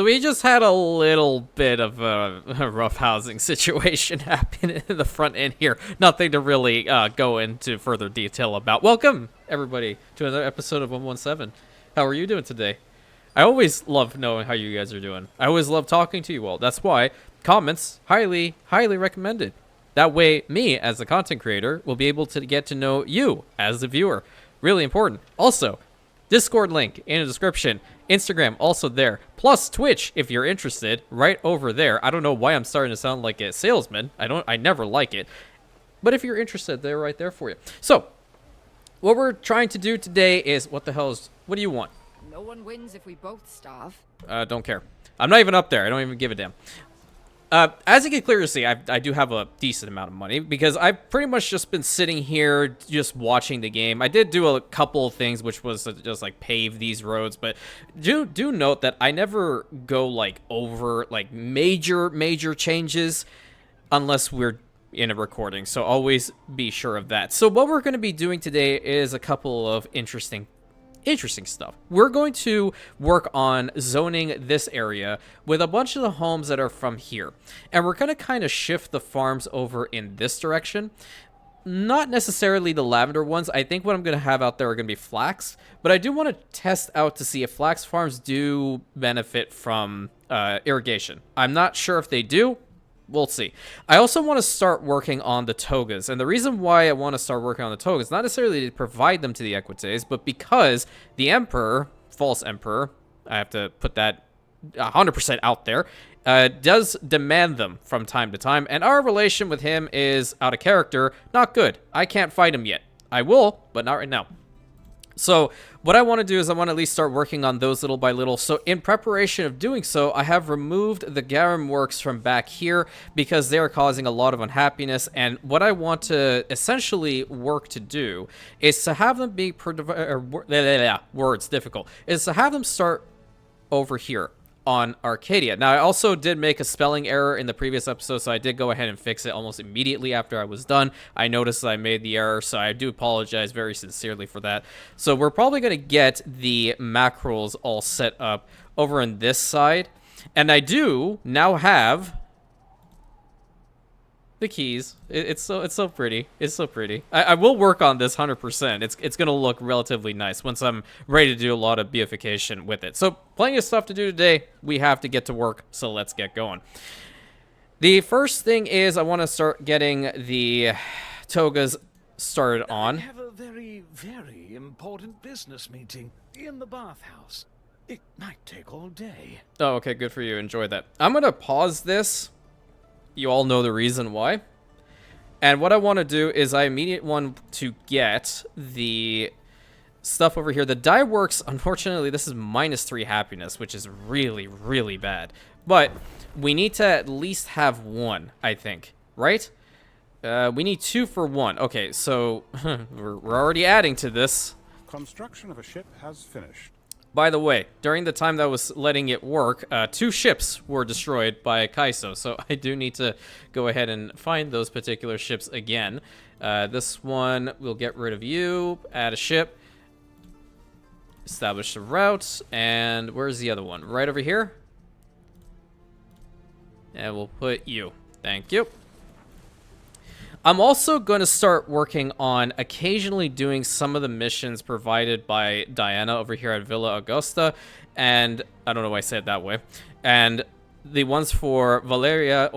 So we just had a little bit of a rough housing situation happen in the front end here. Nothing to really go into further detail about. Welcome, everybody, to another episode of 117. How are you doing today? I always love knowing how you guys are doing. I always love talking to you all. That's why comments, highly recommended. That way, me, as the content creator, will be able to get to know you as the viewer. Really important. Also, Discord link in the description. Instagram also there. Plus Twitch, if you're interested, right over there. I don't know why I'm starting to sound like a salesman. I never like it. But if you're interested, they're right there for you. So, what we're trying to do today is, what do you want? No one wins if we both starve. Don't care. I'm not even up there. I don't even give a damn. As you can clearly see, I do have a decent amount of money because I've pretty much just been sitting here just watching the game. I did do a couple of things, which was just like pave these roads, but do note that I never go like over like major changes unless we're in a recording. So always be sure of that. So what we're going to be doing today is a couple of interesting stuff. We're going to work on zoning this area with a bunch of the homes that are from here. And we're going to kind of shift the farms over in this direction. Not necessarily the lavender ones. I think what I'm going to have out there are going to be flax. But I do want to test out to see if flax farms do benefit from irrigation. I'm not sure if they do. We'll see. I also want to start working on the togas. And the reason why I want to start working on the togas, not necessarily to provide them to the Equites, but because the Emperor, false Emperor, I have to put that 100% out there, does demand them from time to time. And our relation with him is out of character, not good. I can't fight him yet. I will, but not right now. So what I want to do is I want to at least start working on those little by little. So in preparation of doing so, I have removed the Garam works from back here because they are causing a lot of unhappiness. And what I want to essentially work to do is to have them be words difficult is to have them start over here on Arcadia. Now, I also did make a spelling error in the previous episode, so I did go ahead and fix it almost immediately after I was done. I noticed that I made the error, so I do apologize very sincerely for that. So we're probably going to get the macros all set up over on this side. And I do now have the keys. It's so pretty. It's so pretty. I will work on this 100%. It's gonna look relatively nice once I'm ready to do a lot of beefication with it. So plenty of stuff to do today. We have to get to work, so let's get going. The first thing is I want to start getting the togas started on. I have a very important business meeting in the bathhouse. It might take all day. Oh, okay, good for you. Enjoy that. I'm gonna pause this. You all know the reason why. And what I want to do is I immediately want to get the stuff over here. The dye works, unfortunately, this is -3 happiness, which is really bad. But we need to at least have one, I think. Right? We need 2 for 1. Okay, so we're already adding to this. Construction of a ship has finished. By the way, during the time that I was letting it work, 2 ships were destroyed by Kaiso, so I do need to go ahead and find those particular ships again. This one, we'll get rid of you, add a ship, establish the route, and where's the other one? Right over here? And we'll put you. Thank you. I'm also going to start working on occasionally doing some of the missions provided by Diana over here at Villa Augusta, and I don't know why I said it that way, and the ones for Valeria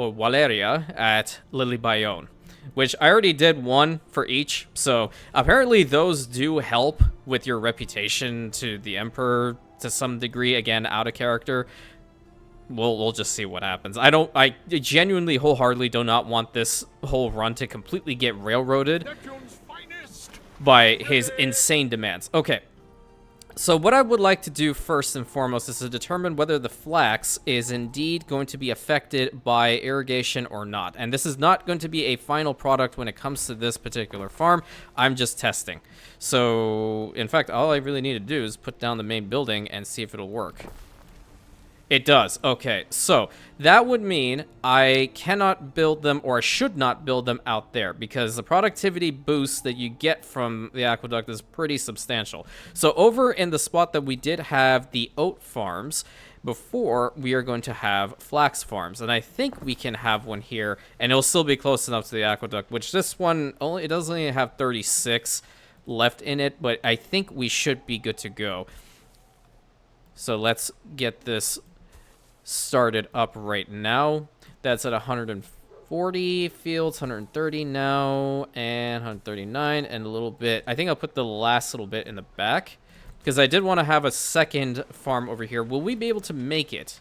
at Lily Bayonne, which I already did one for each, so apparently those do help with your reputation to the Emperor to some degree, again, out of character. We'll just see what happens. I genuinely, wholeheartedly do not want this whole run to completely get railroaded by his insane demands. Okay, so what I would like to do first and foremost is to determine whether the flax is indeed going to be affected by irrigation or not. And this is not going to be a final product when it comes to this particular farm. I'm just testing. So, in fact, all I really need to do is put down the main building and see if it'll work. It does. Okay, so that would mean I cannot build them, or I should not build them out there, because the productivity boost that you get from the aqueduct is pretty substantial. So over in the spot that we did have the oat farms, before we are going to have flax farms. And I think we can have one here, and it'll still be close enough to the aqueduct, which this one, it does only have 36 left in it, but I think we should be good to go. So let's get this started up right now. That's at 140 fields, 130 now, and 139, and a little bit. I think I'll put the last little bit in the back, because I did want to have a second farm over here. Will we be able to make it?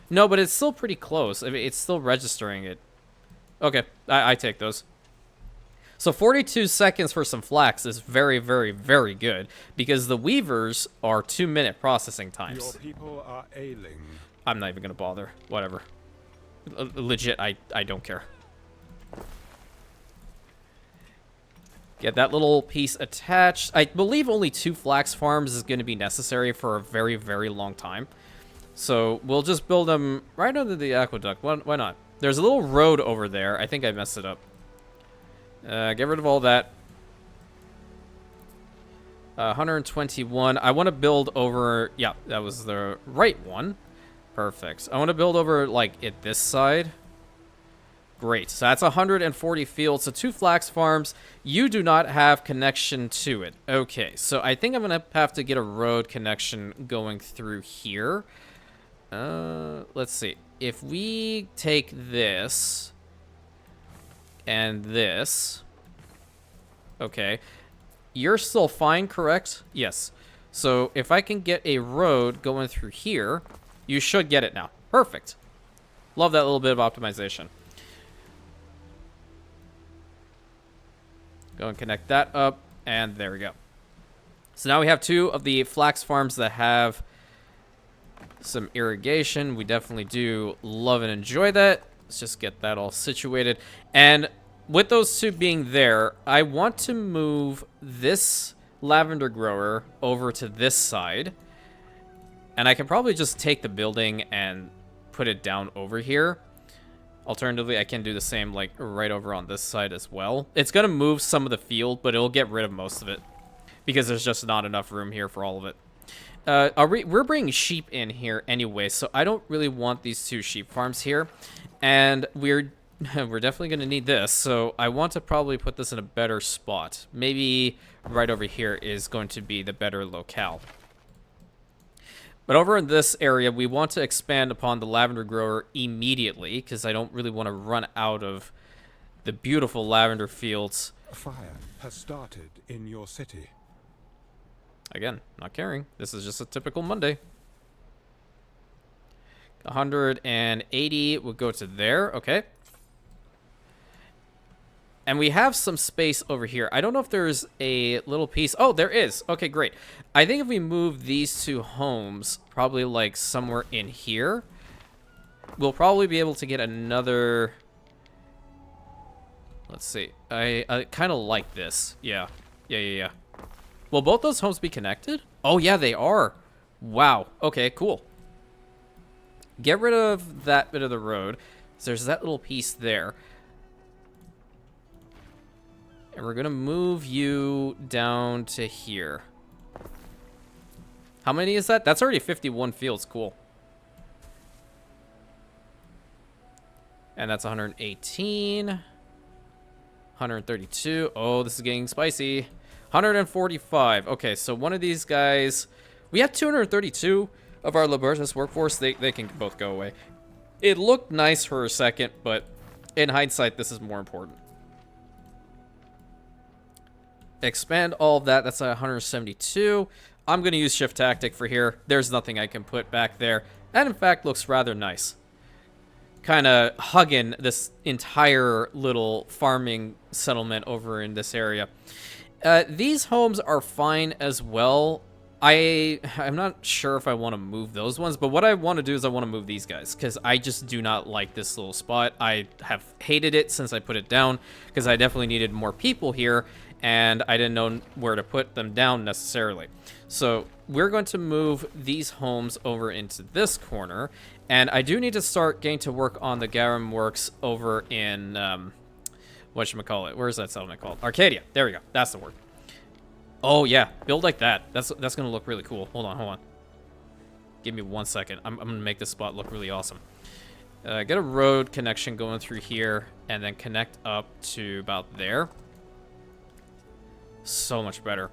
No, but it's still pretty close. I mean, it's still registering it. Okay, I take those. So 42 seconds for some flax is very, very, very good, because the weavers are 2-minute processing times. Your people are ailing. I'm not even going to bother. Whatever. Legit, I don't care. Get that little piece attached. I believe only 2 flax farms is going to be necessary for a very, very long time. So we'll just build them right under the aqueduct. Why not? There's a little road over there. I think I messed it up. Get rid of all that. 121. I want to build over... Yeah, that was the right one. Perfect. I want to build over, like, at this side. Great. So that's 140 fields. So 2 flax farms. You do not have connection to it. Okay. So I think I'm going to have to get a road connection going through here. Let's see. If we take this and this. Okay. You're still fine, correct? Yes. So if I can get a road going through here, you should get it now. Perfect. Love that little bit of optimization. Go and connect that up, and there we go. So now we have 2 of the flax farms that have some irrigation. We definitely do love and enjoy that. Let's just get that all situated. And with those 2 being there, I want to move this lavender grower over to this side. And I can probably just take the building and put it down over here. Alternatively, I can do the same, like, right over on this side as well. It's going to move some of the field, but it'll get rid of most of it, because there's just not enough room here for all of it. We're bringing sheep in here anyway, so I don't really want these 2 sheep farms here. And we're definitely going to need this, so I want to probably put this in a better spot. Maybe right over here is going to be the better locale. But over in this area, we want to expand upon the lavender grower immediately, because I don't really want to run out of the beautiful lavender fields. A fire has started in your city. Again, not caring. This is just a typical Monday. 180 would go to there. Okay. And we have some space over here. I don't know if there's a little piece. Oh, there is. Okay, great. I think if we move these 2 homes, probably like somewhere in here, we'll probably be able to get another... Let's see. I kind of like this. Yeah. Yeah. Will both those homes be connected? Oh, yeah, they are. Wow. Okay, cool. Get rid of that bit of the road. So there's that little piece there. And we're going to move you down to here. How many is that? That's already 51 fields. Cool. And that's 118. 132. Oh, this is getting spicy. 145. Okay, so one of these guys... We have 232 of our laboratory workforce. They can both go away. It looked nice for a second, but in hindsight, this is more important. Expand all of that. That's 172. I'm going to use shift tactic for here. There's nothing I can put back there. That, in fact, looks rather nice. Kind of hugging this entire little farming settlement over in this area. These homes are fine as well. I'm not sure if I want to move those ones, but what I want to do is I want to move these guys, because I just do not like this little spot. I have hated it since I put it down, because I definitely needed more people here, and I didn't know where to put them down necessarily. So we're going to move these homes over into this corner, and I do need to start getting to work on the Garam works over in, whatchamacallit, where is that settlement called? Arcadia. There we go. That's the word. Oh, yeah. Build like that. That's going to look really cool. Hold on. Give me 1 second. I'm gonna make this spot look really awesome. Get a road connection going through here, and then connect up to about there. So much better.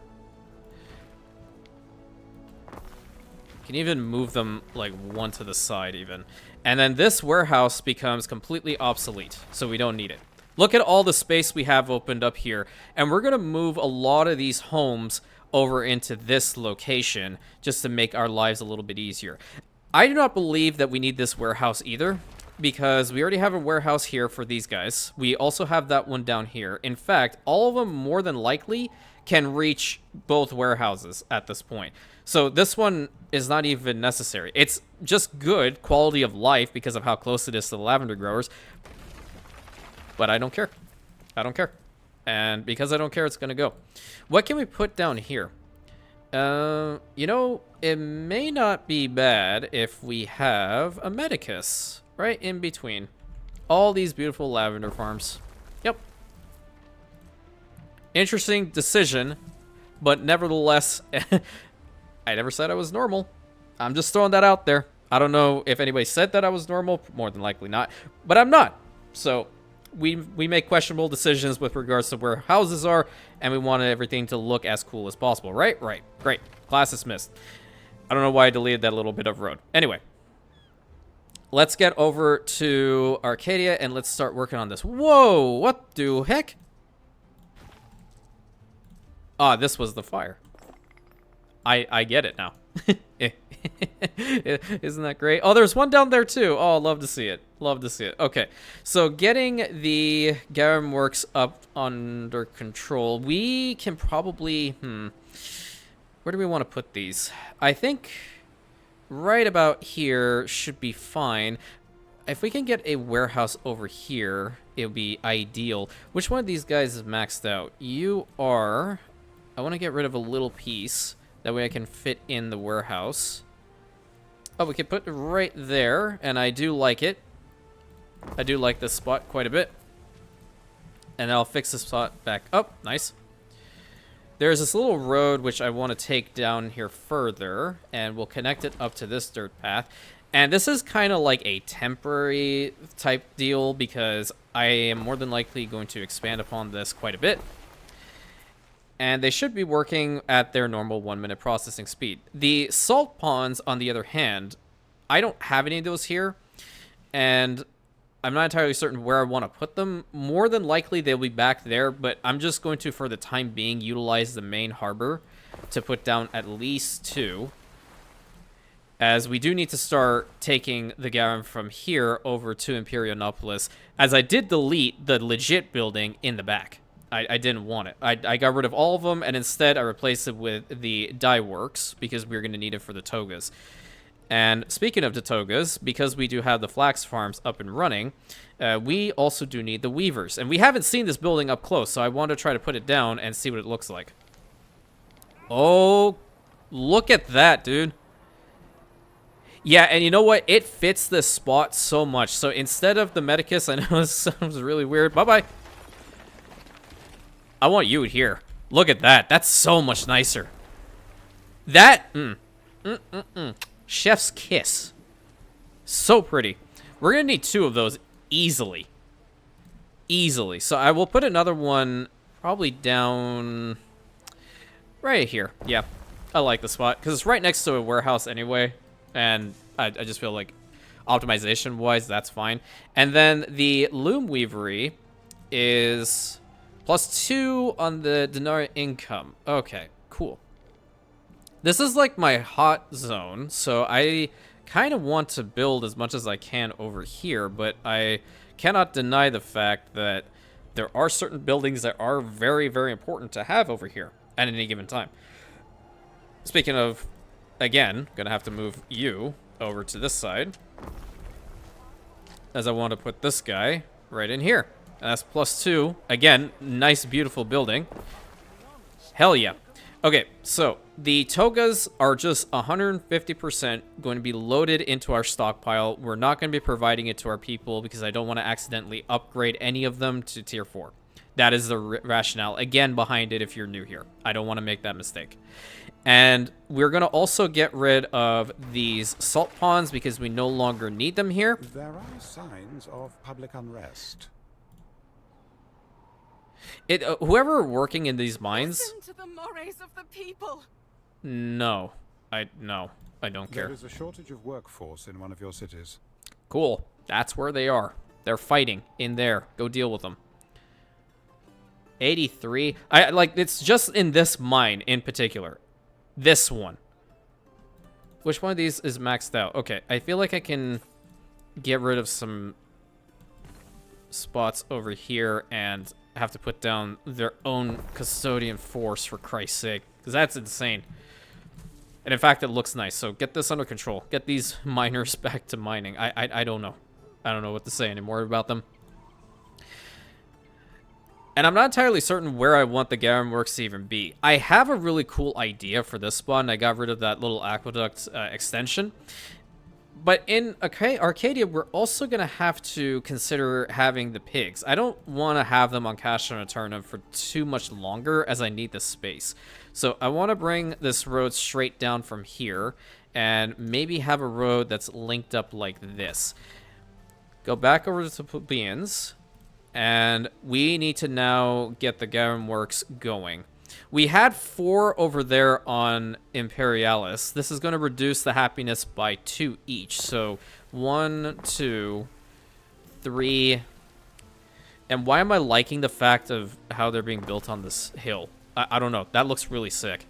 Can even move them like one to the side even. And then this warehouse becomes completely obsolete, so we don't need it. Look at all the space we have opened up here, and we're gonna move a lot of these homes over into this location just to make our lives a little bit easier. I do not believe that we need this warehouse either, because we already have a warehouse here for these guys. We also have that one down here. In fact, all of them more than likely can reach both warehouses at this point. So this one is not even necessary. It's just good quality of life because of how close it is to the lavender growers. But I don't care. I don't care. And because I don't care, it's going to go. What can we put down here? You know, it may not be bad if we have a medicus right in between all these beautiful lavender farms. Yep. Interesting decision, but nevertheless, I never said I was normal. I'm just throwing that out there. I don't know if anybody said that I was normal. More than likely not. But I'm not. So we make questionable decisions with regards to where houses are, and we wanted everything to look as cool as possible. Right? Right. Great. Class dismissed. I don't know why I deleted that little bit of road. Anyway. Let's get over to Arcadia, and let's start working on this. Whoa! What the heck? Ah, this was the fire. I get it now. Isn't that great? Oh, there's one down there too. Oh, love to see it. Love to see it. Okay, so getting the Garam works up under control. We can probably... Where do we want to put these? I think right about here should be fine. If we can get a warehouse over here, it would be ideal. Which one of these guys is maxed out? You are... I want to get rid of a little piece. That way I can fit in the warehouse. Oh, we can put it right there, and I do like it. I do like this spot quite a bit. And I'll fix this spot back up. Nice. There's this little road which I want to take down here further, and we'll connect it up to this dirt path. And this is kind of like a temporary type deal because I am more than likely going to expand upon this quite a bit. And they should be working at their normal 1-minute processing speed. The salt ponds, on the other hand, I don't have any of those here, and I'm not entirely certain where I want to put them. More than likely, they'll be back there, but I'm just going to, for the time being, utilize the main harbor to put down at least 2, as we do need to start taking the Garam from here over to Imperianopolis, as I did delete the legit building in the back. I didn't want it. I got rid of all of them, and instead I replaced it with the dye works because we're going to need it for the togas. And speaking of the togas, because we do have the flax farms up and running, we also do need the weavers. And we haven't seen this building up close, so I want to try to put it down and see what it looks like. Oh, look at that, dude. Yeah, and you know what? It fits this spot so much. So instead of the medicus, I know this sounds really weird. Bye-bye. I want you here. Look at that. That's so much nicer. That, chef's kiss. So pretty. We're going to need 2 of those easily. Easily. So I will put another one probably down right here. Yeah, I like the spot because it's right next to a warehouse anyway. And I just feel like optimization-wise, that's fine. And then the loom weavery is... +2 on the denarii income. Okay, cool. This is like my hot zone, so I kind of want to build as much as I can over here, but I cannot deny the fact that there are certain buildings that are very, very important to have over here at any given time. Speaking of, again, gonna have to move you over to this side, as I want to put this guy right in here. And that's +2. Again, nice, beautiful building. Hell yeah. Okay, so the togas are just 150% going to be loaded into our stockpile. We're not going to be providing it to our people because I don't want to accidentally upgrade any of them to tier 4. That is the rationale, again, behind it if you're new here. I don't want to make that mistake. And we're going to also get rid of these salt ponds because we no longer need them here. There are signs of public unrest. Whoever working in these mines... Listen to the mores of the people. No, I don't care. There is a shortage of workforce in one of your cities. Cool. That's where they are. They're fighting in there. Go deal with them. 83. It's just in this mine in particular. This one. Which one of these is maxed out? Okay, I feel like I can get rid of some spots over here and have to put down their own custodian force, for Christ's sake. Because that's insane. And in fact, it looks nice. So get this under control. Get these miners back to mining. I don't know. I don't know what to say anymore about them. And I'm not entirely certain where I want the Garam works to even be. I have a really cool idea for this spawn. I got rid of that little aqueduct extension. But in Arcadia, we're also going to have to consider having the pigs. I don't want to have them on Cash and Return for too much longer as I need the space. So I want to bring this road straight down from here and maybe have a road that's linked up like this. Go back over to the plebeians. And we need to now get the Garam works going. We had 4 over there on Imperialis. This is going to reduce the happiness by 2 each. So 1, 2, 3. And why am I liking the fact of how they're being built on this hill? I don't know. That looks really sick.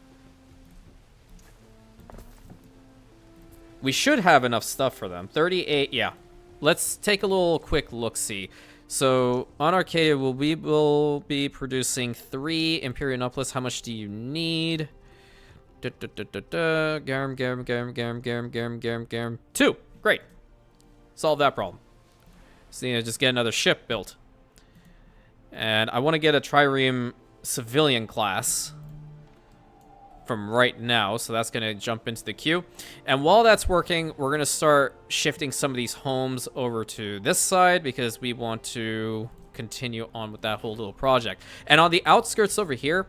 We should have enough stuff for them. 38, yeah. Let's take a little quick look-see. So, on Arcadia, we will be producing 3 Imperianopolis. How much do you need? Garam. 2. Great. Solve that problem. So, you know, just get another ship built. And I want to get a trireme civilian class from right now, so that's going to jump into the queue. And while that's working, we're going to start shifting some of these homes over to this side because we want to continue on with that whole little project. And on the outskirts over here,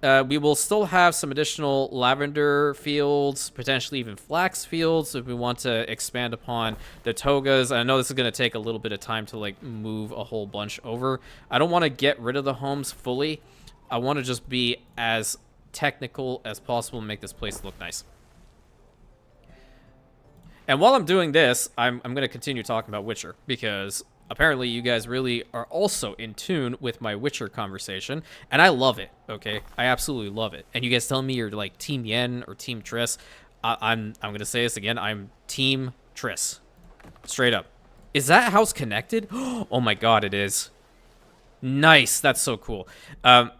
we will still have some additional lavender fields, potentially even flax fields if we want to expand upon the togas. I know this is going to take a little bit of time to like move a whole bunch over. I don't want to get rid of the homes fully. I want to just be as technical as possible and make this place look nice. And while I'm doing this, I'm going to continue talking about Witcher because apparently you guys really are also in tune with my Witcher conversation, and I love it. Okay, I absolutely love it. And you guys tell me you're like Team Yen or Team Triss. I'm going to say this again. I'm Team Triss, straight up. Is that house connected? Oh my god, it is. Nice. That's so cool.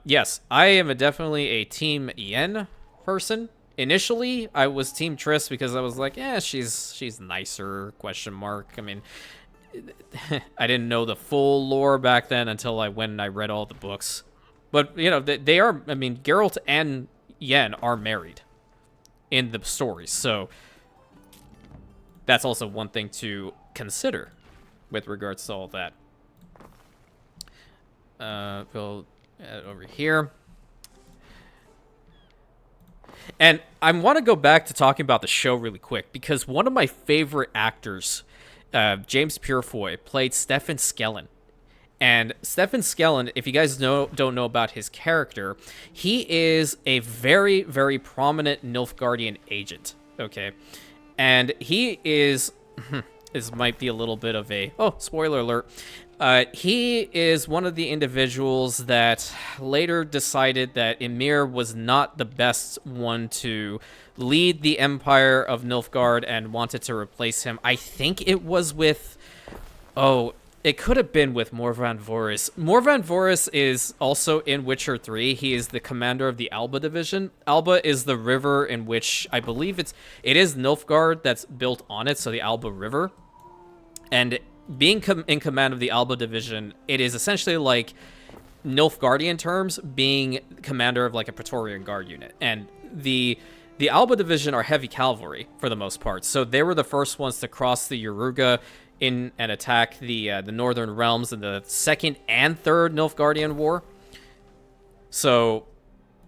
Yes, I am definitely a Team Yen person. Initially, I was Team Triss because I was like, yeah, she's nicer, question mark. I mean, I didn't know the full lore back then until I went and I read all the books. But, you know, they are, I mean, Geralt and Yen are married in the stories. So that's also one thing to consider with regards to all that. Go over here. And I want to go back to talking about the show really quick because one of my favorite actors, James Purefoy, played Stefan Skellen. And Stefan Skellen, if you guys don't know about his character, he is a very, very prominent Nilfgaardian agent, okay? And he is... this might be a little bit of a... oh, spoiler alert. He is one of the individuals that later decided that Emir was not the best one to lead the Empire of Nilfgaard and wanted to replace him. I think it was with... oh, it could have been with Morvan Vorys. Morvan Vorys is also in Witcher 3. He is the commander of the Alba division. Alba is the river in which I believe it is Nilfgaard that's built on it, so the Alba River. And being in command of the Alba division, it is essentially like Nilfgaardian terms being commander of like a Praetorian Guard unit. And the Alba division are heavy cavalry for the most part. So they were the first ones to cross the Yaruga in and attack the Northern Realms in the Second and Third Nilfgaardian War. So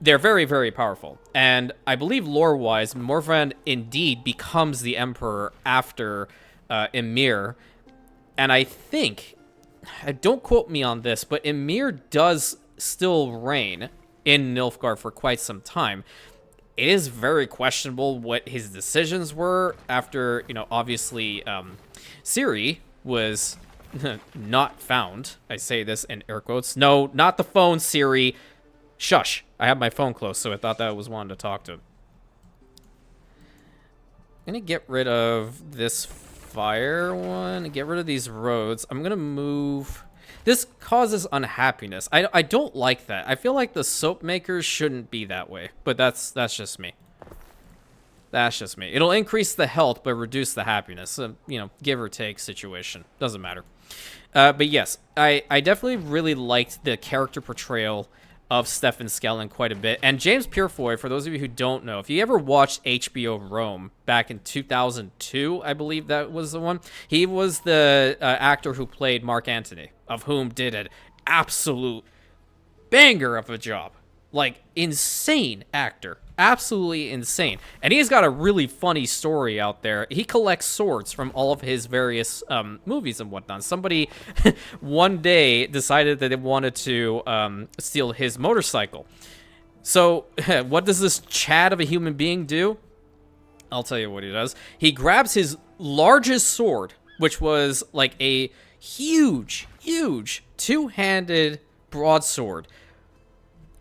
they're very, very powerful. And I believe lore-wise, Morvan indeed becomes the Emperor after Emir. And I think, don't quote me on this, but Emir does still reign in Nilfgaard for quite some time. It is very questionable what his decisions were after, you know, obviously Syrah was not found. I say this in air quotes. No, not the phone, Siri. Shush. I have my phone close, so I thought that I was wanting to talk to him. I'm going to get rid of this fire one. Get rid of these roads. I'm going to move... This causes unhappiness. I don't like that. I feel like the soap makers shouldn't be that way. But that's just me. That's just me. It'll increase the health, but reduce the happiness. You know, give or take situation. Doesn't matter. But yes, I definitely really liked the character portrayal of Stefan Skellen quite a bit. And James Purefoy, for those of you who don't know, if you ever watched HBO Rome back in 2002, I believe that was the one, he was the actor who played Mark Antony, of whom did an absolute banger of a job. Like, insane actor. Absolutely insane. And he's got a really funny story out there. He collects swords from all of his various movies and whatnot. Somebody one day decided that they wanted to steal his motorcycle. So what does this Chad of a human being do? I'll tell you what he does. He grabs his largest sword, which was like a huge two-handed broadsword.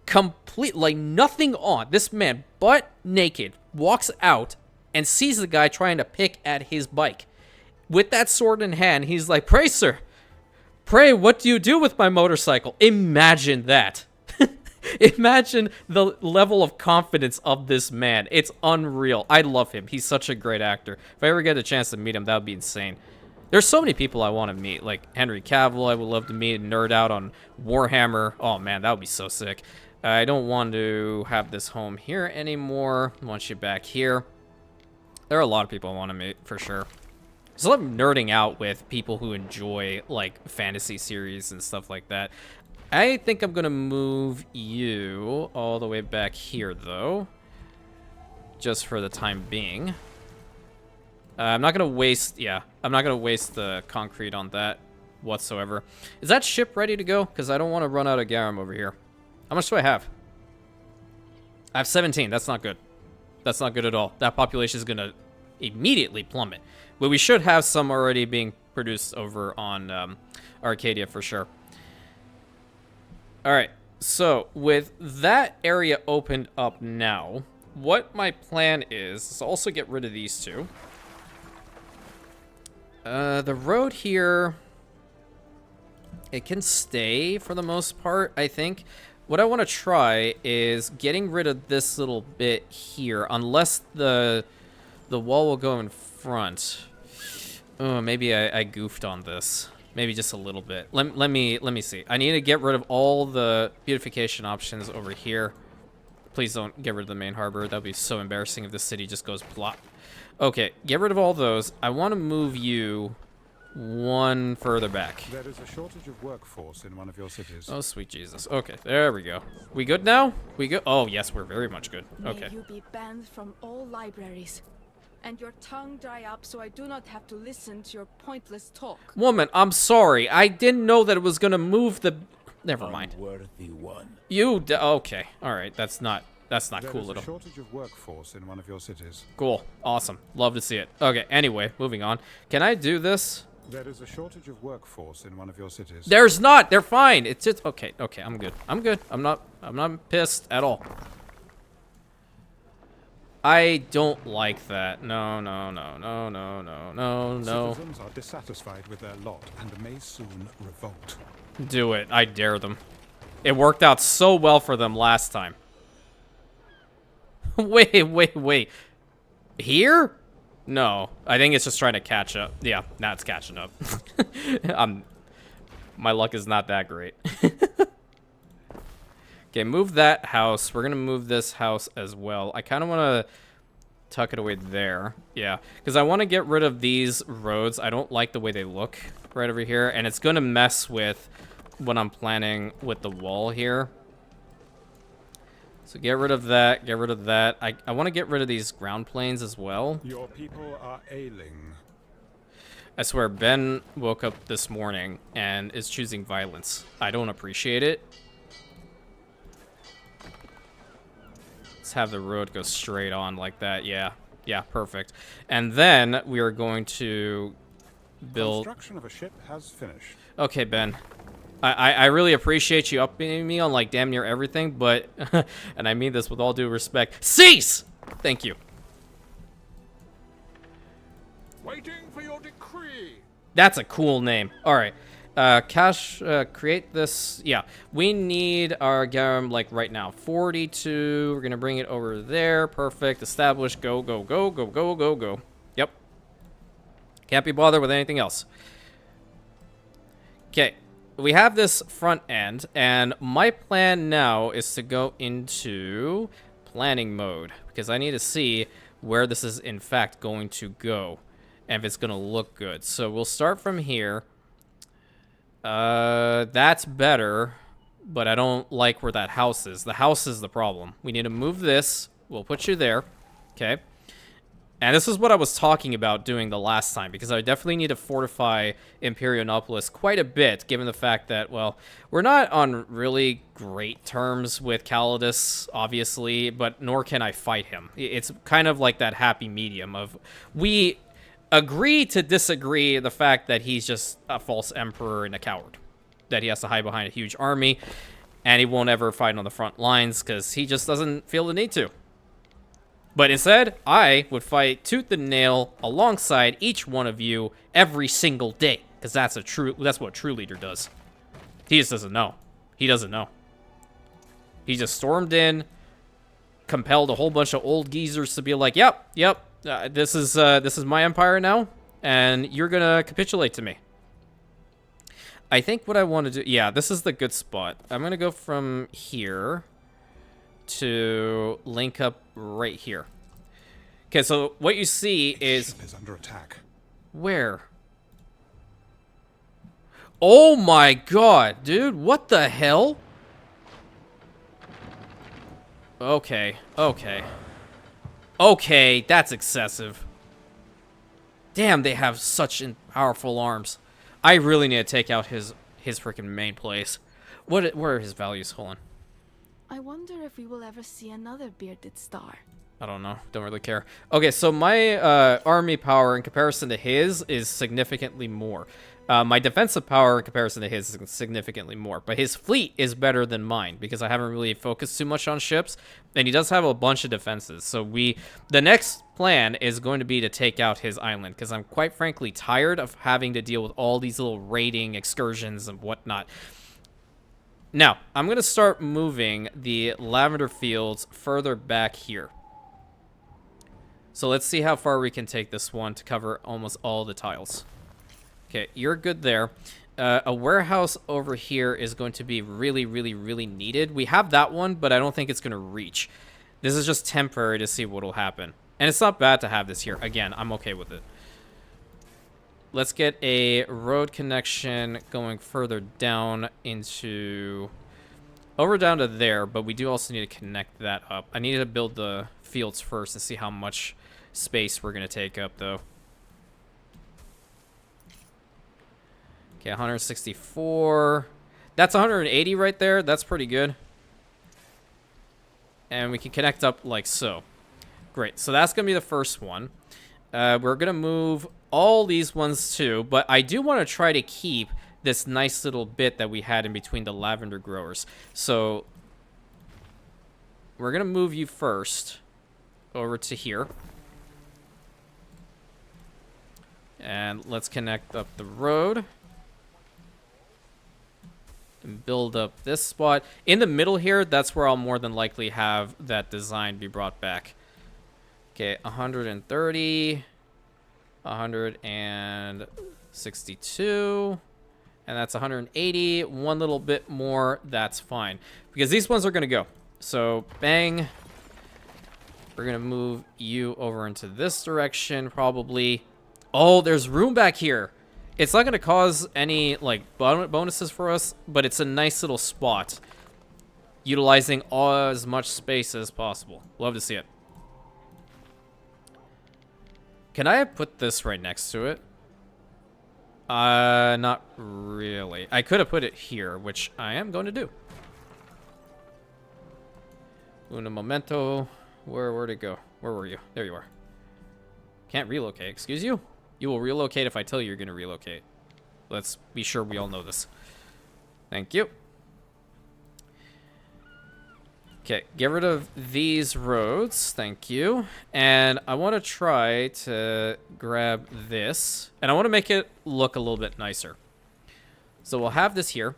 Complete, like nothing on. This man, butt naked, walks out and sees the guy trying to pick at his bike. With that sword in hand, he's like, "Pray, sir. Pray, what do you do with my motorcycle?" Imagine that. Imagine the level of confidence of this man. It's unreal. I love him. He's such a great actor. If I ever get a chance to meet him, that would be insane. There's so many people I want to meet, like Henry Cavill. I would love to meet and nerd out on Warhammer. Oh man, that would be so sick. I don't want to have this home here anymore. I want you back here. There are a lot of people I want to meet, for sure. So I love nerding out with people who enjoy, like, fantasy series and stuff like that. I think I'm going to move you all the way back here, though. Just for the time being. I'm not going to waste, I'm not going to waste the concrete on that whatsoever. Is that ship ready to go? Because I don't want to run out of Garam over here. How much do I have? I have 17. That's not good. That's not good at all. That population is going to immediately plummet. But we should have some already being produced over on Arcadia for sure. All right. So with that area opened up now, what my plan is also get rid of these two. The road here, it can stay for the most part, I think. What I want to try is getting rid of this little bit here, unless the wall will go in front. Oh, maybe I goofed on this. Maybe just a little bit. Let me see. I need to get rid of all the beautification options over here. Please don't get rid of the main harbor. That would be so embarrassing if the city just goes plop. Okay, get rid of all those. I want to move you one further back. There is a shortage of workforce in one of your cities. Oh, sweet Jesus. Okay, there we go. We good now? We good? Oh, yes, we're very much good. Okay. May you be banned from all libraries, and your tongue dry up so I do not have to listen to your pointless talk. Woman, I'm sorry. I didn't know that it was gonna move the... Never mind. Unworthy one. Okay. All right. That's not cool at all. There is a shortage of workforce in one of your cities. Cool. Awesome. Love to see it. Okay. Anyway, moving on. Can I do this? There is a shortage of workforce in one of your cities. There's not. They're fine. It's just okay. Okay. I'm good. I'm good. I'm not pissed at all. I don't like that. No. Citizens are dissatisfied with their lot and may soon revolt. Do it. I dare them. It worked out so well for them last time. Wait. Here? No. I think it's just trying to catch up. Yeah, now it's catching up. My luck is not that great. Okay, move that house. We're going to move this house as well. I kind of want to tuck it away there. Yeah, because I want to get rid of these roads. I don't like the way they look right over here. And it's going to mess with what I'm planning with the wall here. So get rid of that, get rid of that. I want to get rid of these ground planes as well. Your people are ailing. I swear, Ben woke up this morning and is choosing violence. I don't appreciate it. Let's have the road go straight on like that. Yeah, yeah, perfect. And then we are going to build... Construction of a ship has finished. Okay, Ben. I really appreciate you upping me on, like, damn near everything, but... and I mean this with all due respect. Cease! Thank you. Waiting for your decree. That's a cool name. All right. Create this. Yeah, we need our Garam, like, right now. 42. We're going to bring it over there. Perfect. Establish. Go, go, go, go, go, go, go. Yep. Can't be bothered with anything else. Okay. We have this front end, and my plan now is to go into planning mode, because I need to see where this is, in fact, going to go, and if it's going to look good. So we'll start from here. That's better, but I don't like where that house is. The house is the problem. We need to move this. We'll put you there. Okay. And this is what I was talking about doing the last time, because I definitely need to fortify Imperianopolis quite a bit, given the fact that, well, we're not on really great terms with Calidus, obviously, but nor can I fight him. It's kind of like that happy medium of, we agree to disagree the fact that he's just a false emperor and a coward, that he has to hide behind a huge army, and he won't ever fight on the front lines because he just doesn't feel the need to. But instead, I would fight tooth and nail alongside each one of you every single day, because that's what a true leader does. He just doesn't know. He doesn't know. He just stormed in, compelled a whole bunch of old geezers to be like, yep, this is my empire now, and you're gonna capitulate to me. I think what I want to do, yeah, this is the good spot. I'm gonna go from here to link up right here. Okay, so what you see is... Ship is under attack. Where? Oh my god, dude, what the hell? Okay, okay. Okay, that's excessive. Damn, they have such powerful arms. I really need to take out his freaking main place. What are his values? Hold on. I wonder if we will ever see another bearded star. I don't know. Don't really care. Okay, so my army power in comparison to his is significantly more. My defensive power in comparison to his is significantly more. But his fleet is better than mine because I haven't really focused too much on ships. And he does have a bunch of defenses. So the next plan is going to be to take out his island, because I'm quite frankly tired of having to deal with all these little raiding excursions and whatnot. Now, I'm going to start moving the lavender fields further back here. So let's see how far we can take this one to cover almost all the tiles. Okay, you're good there. A warehouse over here is going to be really, really, really needed. We have that one, but I don't think it's going to reach. This is just temporary to see what will happen. And it's not bad to have this here. Again, I'm okay with it. Let's get a road connection going further down into... over down to there, but we do also need to connect that up. I need to build the fields first and see how much space we're going to take up, though. Okay, 164. That's 180 right there. That's pretty good. And we can connect up like so. Great. So that's going to be the first one. We're going to move all these ones too, but I do want to try to keep this nice little bit that we had in between the lavender growers. So we're going to move you first over to here. And let's connect up the road. And build up this spot. In the middle here, that's where I'll more than likely have that design be brought back. Okay, 130. 162. And that's 180. One little bit more, that's fine. Because these ones are going to go. So, bang. We're going to move you over into this direction, probably. Oh, there's room back here. It's not going to cause any, like, bonuses for us, but it's a nice little spot. utilizing as much space as possible. Love to see it. Can I put this right next to it? Not really. I could have put it here, which I am going to do. Una momento. Where'd it go? Where were you? There you are. Can't relocate. Excuse you? You will relocate if I tell you you're going to relocate. Let's be sure we all know this. Thank you. Okay, get rid of these roads. Thank you. And I want to try to grab this. And I want to make it look a little bit nicer. So we'll have this here.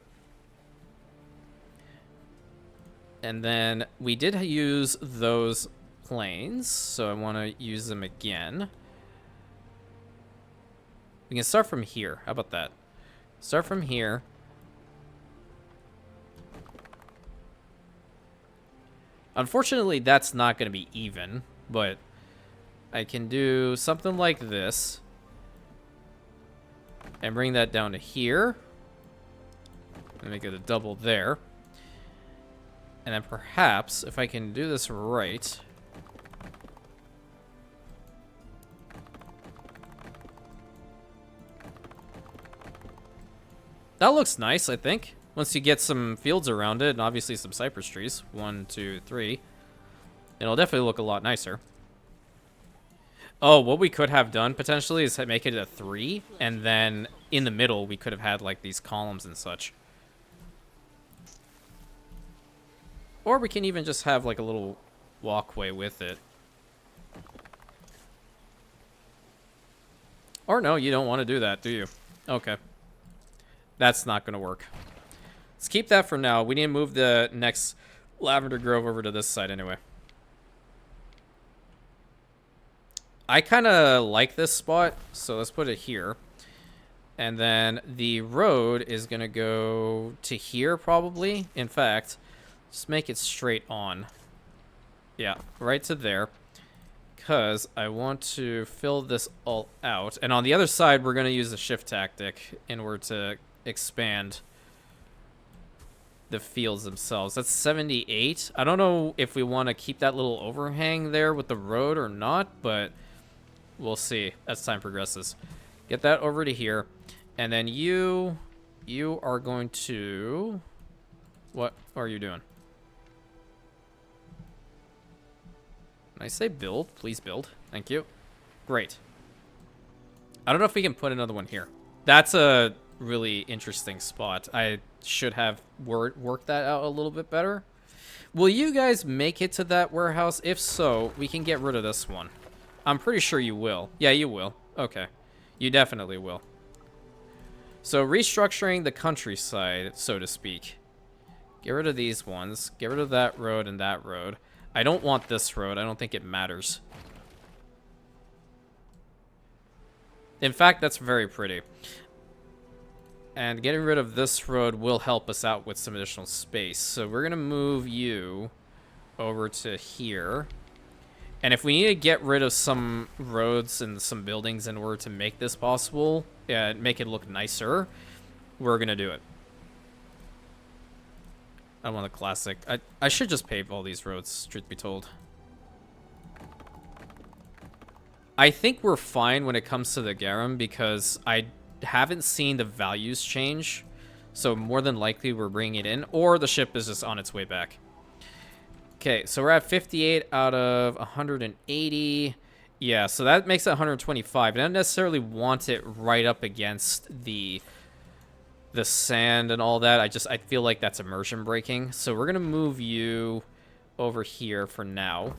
And then we did use those planes. So I want to use them again. We can start from here. How about that? Start from here. Unfortunately, that's not going to be even, but I can do something like this and bring that down to here and make it a double there. And then perhaps, if I can do this right, that looks nice, I think. Once you get some fields around it, and obviously some cypress trees. 1, 2, 3. It'll definitely look a lot nicer. Oh, what we could have done, potentially, is make it a 3. And then, in the middle, we could have had, like, these columns and such. Or we can even just have, like, a little walkway with it. Or no, you don't want to do that, do you? Okay. That's not going to work. Let's keep that for now. We need to move the next Lavender Grove over to this side anyway. I kind of like this spot, so let's put it here. And then the road is going to go to here probably. In fact, just make it straight on. Yeah, right to there. Because I want to fill this all out. And on the other side, we're going to use the shift tactic in order to expand the fields themselves. That's 78. I don't know if we want to keep that little overhang there with the road or not, but we'll see as time progresses. Get that over to here. And then you are going to... What are you doing? Can I say build? Please build. Thank you. Great. I don't know if we can put another one here. That's a really interesting spot. I should have worked that out a little bit better. Will you guys make it to that warehouse? If so, we can get rid of this one. I'm pretty sure you will. Yeah, you will. Okay. You definitely will. So restructuring the countryside, so to speak. Get rid of these ones. Get rid of that road and that road. I don't want this road. I don't think it matters. In fact, that's very pretty. And getting rid of this road will help us out with some additional space. So we're going to move you over to here. And if we need to get rid of some roads and some buildings in order to make this possible, make it look nicer, we're going to do it. I want a classic. I should just pave all these roads, truth be told. I think we're fine when it comes to the Garam because I haven't seen the values change. So more than likely we're bringing it in, or the ship is just on its way back. Okay, so we're at 58 out of 180. Yeah, so that makes it 125. I don't necessarily want it right up against the sand and all that. I feel like that's immersion breaking. So we're going to move you over here for now.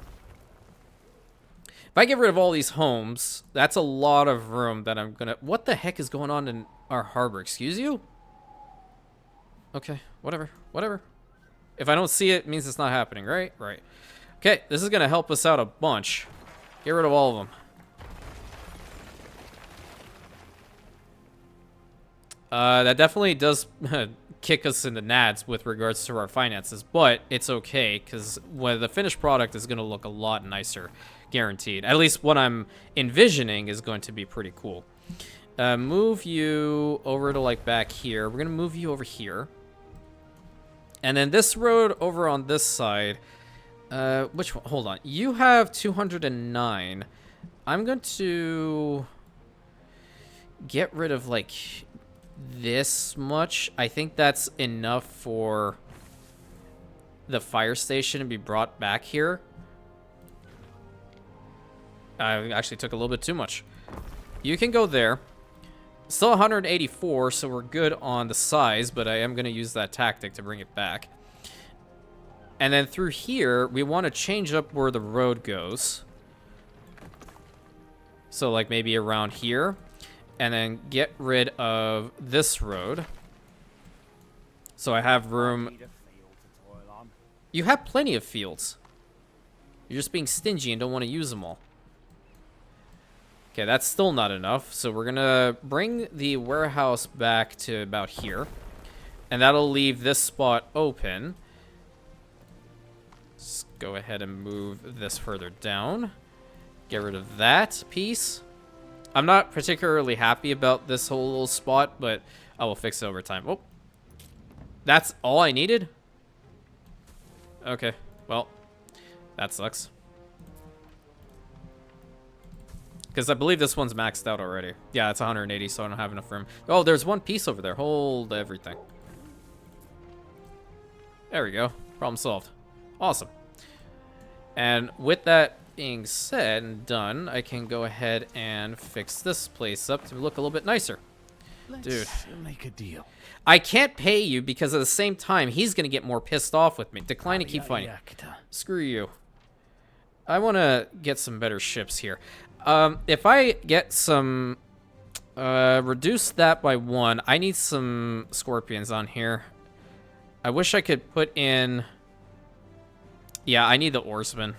If I get rid of all these homes, that's a lot of room that I'm going to... What the heck is going on in our harbor? Excuse you? Okay, whatever. Whatever. If I don't see it, it means it's not happening, right? Right. Okay, this is going to help us out a bunch. Get rid of all of them. That definitely does kick us in the nads with regards to our finances, but it's okay, because the finished product is going to look a lot nicer, guaranteed. At least what I'm envisioning is going to be pretty cool. Move you over to, like, back here. We're going to move you over here. And then this road over on this side, which one? Hold on. You have 209. I'm going to get rid of, like, this much. I think that's enough for the fire station to be brought back here. I actually took a little bit too much. You can go there. Still 184, so we're good on the size, but I am going to use that tactic to bring it back. And then through here, we want to change up where the road goes. So, like, maybe around here. And then get rid of this road. So I have room. You have plenty of fields. You're just being stingy and don't want to use them all. Okay, that's still not enough. So we're going to bring the warehouse back to about here. And that'll leave this spot open. Let's go ahead and move this further down. Get rid of that piece. I'm not particularly happy about this whole little spot, but I will fix it over time. Oh, that's all I needed? Okay, well, that sucks. Because I believe this one's maxed out already. Yeah, it's 180, so I don't have enough room. Oh, there's one piece over there. Hold everything. There we go. Problem solved. Awesome. And with that being said and done, I can go ahead and fix this place up to look a little bit nicer. Dude, make a deal. I can't pay you because at the same time, he's going to get more pissed off with me. Decline to keep fighting. Screw you. I want to get some better ships here. If I get some... reduce that by 1. I need some scorpions on here. I wish I could put in... Yeah, I need the oarsmen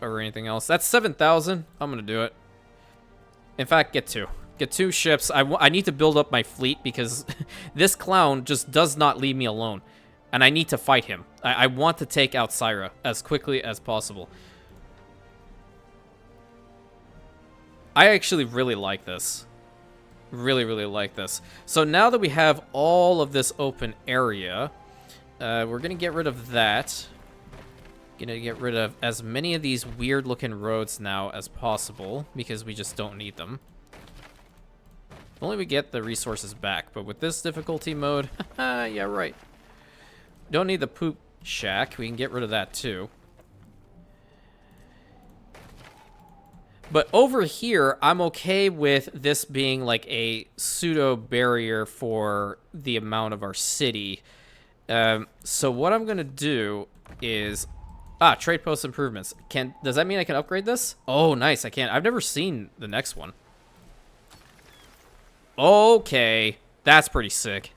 or anything else. That's 7,000. I'm going to do it. In fact, get 2. Get 2 ships. I need to build up my fleet because this clown just does not leave me alone. And I need to fight him. I want to take out Syrah as quickly as possible. I actually really like this. Really, really like this. So now that we have all of this open area, we're going to get rid of that. Going to get rid of as many of these weird-looking roads now as possible because we just don't need them. If only we get the resources back, but with this difficulty mode, yeah, right. Don't need the poop shack. We can get rid of that too. But over here, I'm okay with this being like a pseudo barrier for the amount of our city. So what I'm gonna do is, trade post improvements. Does that mean I can upgrade this? Oh, nice, I can. I've never seen the next one. Okay, that's pretty sick.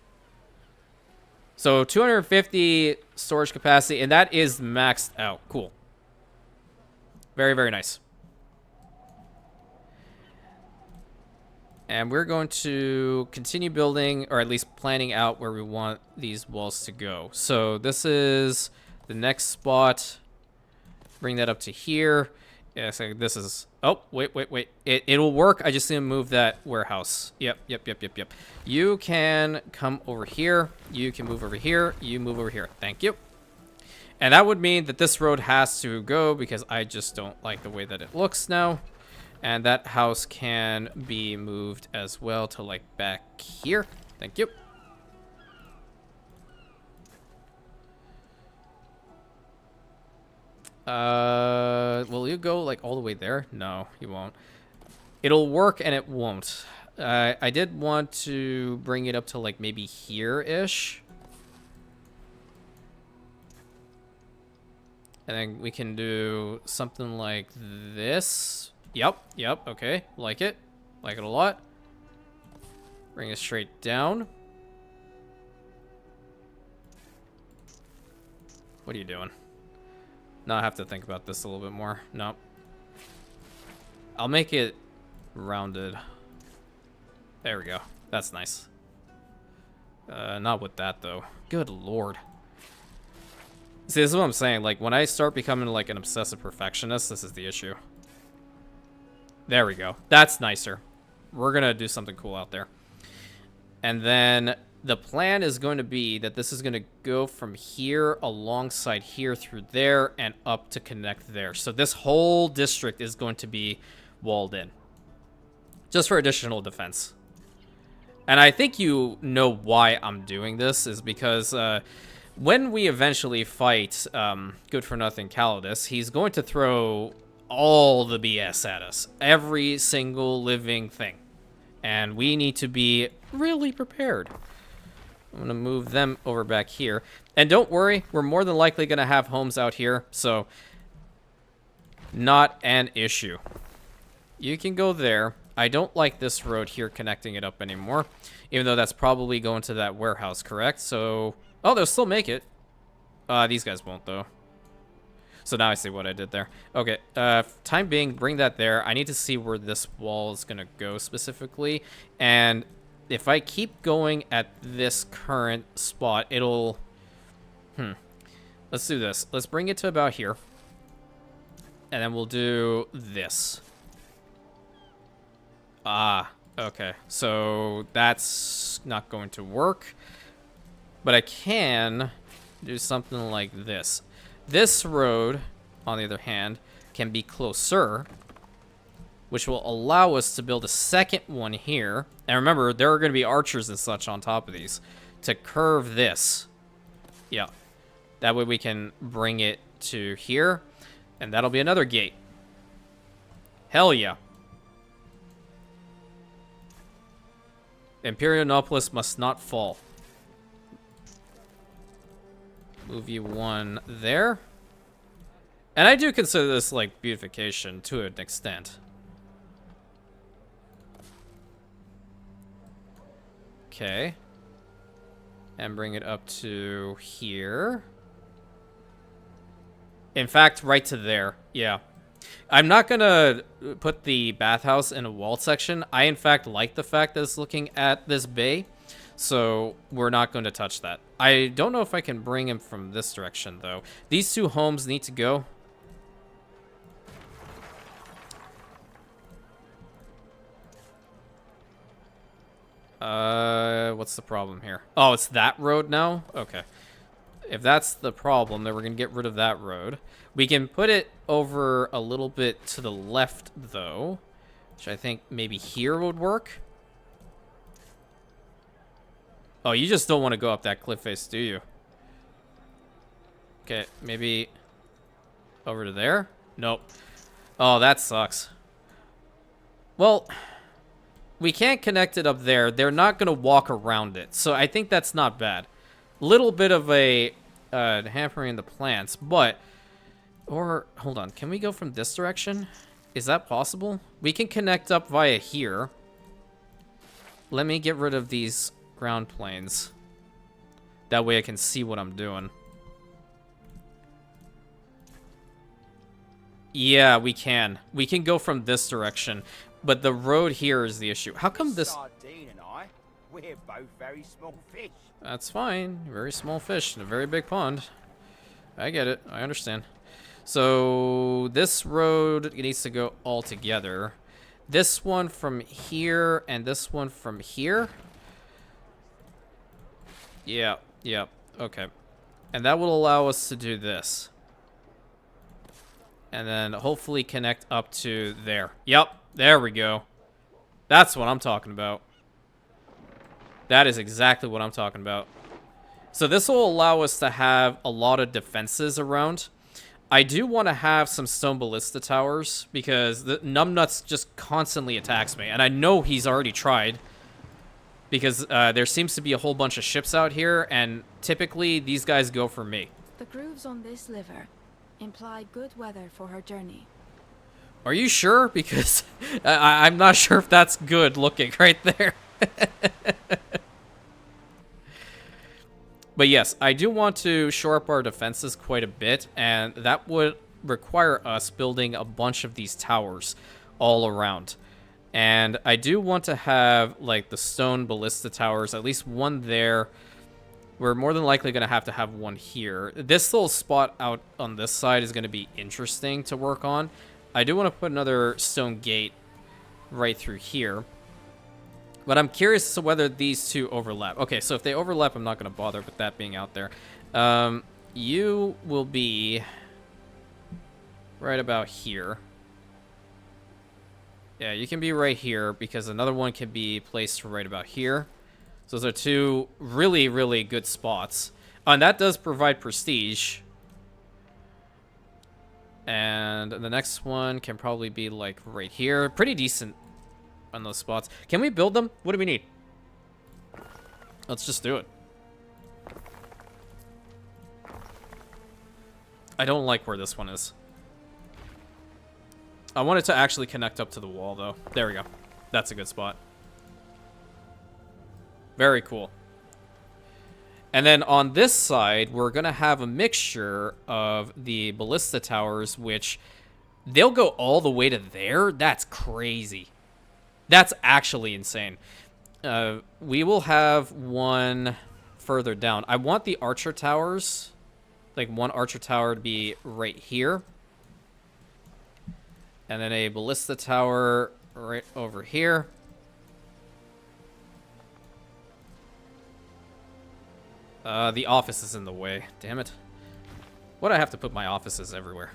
So 250 storage capacity, and that is maxed out. Cool. Very, very nice. And we're going to continue building, or at least planning out where we want these walls to go. So this is the next spot. Bring that up to here. Yeah, so this is... Oh, wait. It'll work. I just need to move that warehouse. Yep. You can come over here. You can move over here. You move over here. Thank you. And that would mean that this road has to go because I just don't like the way that it looks now. And that house can be moved as well to, like, back here. Thank you. Will you go, like, all the way there? No, you won't. It'll work and it won't. I did want to bring it up to, like, maybe here-ish. And then we can do something like this. Yep, okay. Like it a lot. Bring it straight down. What are you doing? No, I have to think about this a little bit more. Nope. I'll make it rounded. There we go. That's nice. Not with that, though. Good lord. See, this is what I'm saying. Like, when I start becoming, like, an obsessive perfectionist, this is the issue. There we go. That's nicer. We're gonna do something cool out there. And then The plan is going to be that this is going to go from here alongside here through there and up to connect there. So this whole district is going to be walled in. Just for additional defense. And I think you know why I'm doing this is because when we eventually fight Good for Nothing Calidus, he's going to throw all the BS at us. Every single living thing. And we need to be really prepared. I'm going to move them over back here. And don't worry, we're more than likely going to have homes out here, so not an issue. You can go there. I don't like this road here connecting it up anymore, even though that's probably going to that warehouse, correct? So, oh, they'll still make it. These guys won't, though. So now I see what I did there. Okay, time being, bring that there. I need to see where this wall is going to go specifically, and if I keep going at this current spot, it'll... Let's do this. Let's bring it to about here. And then we'll do this. Ah, okay. So that's not going to work. But I can do something like this. This road, on the other hand, can be closer, which will allow us to build a second one here. And remember, there are going to be archers and such on top of these to curve this. Yeah. That way we can bring it to here, and that'll be another gate. Hell yeah. Imperianopolis must not fall. Move you one there. And I do consider this like beautification to an extent. Okay. And bring it up to here. In fact, right to there. Yeah. I'm not going to put the bathhouse in a walled section. I, in fact, like the fact that it's looking at this bay. So we're not going to touch that. I don't know if I can bring him from this direction, though. These two homes need to go. What's the problem here? Oh, it's that road now? Okay. If that's the problem, then we're going to get rid of that road. We can put it over a little bit to the left, though, which I think maybe here would work. Oh, you just don't want to go up that cliff face, do you? Okay, maybe over to there? Nope. Oh, that sucks. Well, we can't connect it up there. They're not going to walk around it, so I think that's not bad. Little bit of a hampering the plants, but... Or, hold on, can we go from this direction? Is that possible? We can connect up via here. Let me get rid of these ground planes. That way I can see what I'm doing. Yeah, we can. We can go from this direction, but the road here is the issue. How come this... Sardine and I, we're both very small fish. That's fine. Very small fish in a very big pond. I get it. I understand. So this road needs to go all together. This one from here and this one from here. Yeah, yeah, okay. And that will allow us to do this. And then hopefully connect up to there. Yep, there we go. That's what I'm talking about. That is exactly what I'm talking about. So this will allow us to have a lot of defenses around. I do want to have some stone ballista towers because the numbnuts just constantly attacks me. And I know he's already tried because there seems to be a whole bunch of ships out here, and typically these guys go for me. The grooves on this liver imply good weather for her journey. Are you sure? Because I'm not sure if that's good looking right there. But yes, I do want to shore up our defenses quite a bit, and that would require us building a bunch of these towers all around. And I do want to have, like, the stone ballista towers, at least one there. We're more than likely going to have one here. This little spot out on this side is going to be interesting to work on. I do want to put another stone gate right through here. But I'm curious as to whether these two overlap. Okay, so if they overlap, I'm not going to bother with that being out there. You will be right about here. Yeah, you can be right here because another one can be placed right about here. So those are two really, really good spots. And that does provide prestige. And the next one can probably be like right here. Pretty decent on those spots. Can we build them? What do we need? Let's just do it. I don't like where this one is. I want it to actually connect up to the wall, though. There we go. That's a good spot. Very cool. And then on this side, we're going to have a mixture of the ballista towers, which they'll go all the way to there. That's crazy. That's actually insane. We will have one further down. I want the archer towers, like one archer tower to be right here. And then a ballista tower right over here. The office is in the way. Damn it. Why'd I have to put my offices everywhere?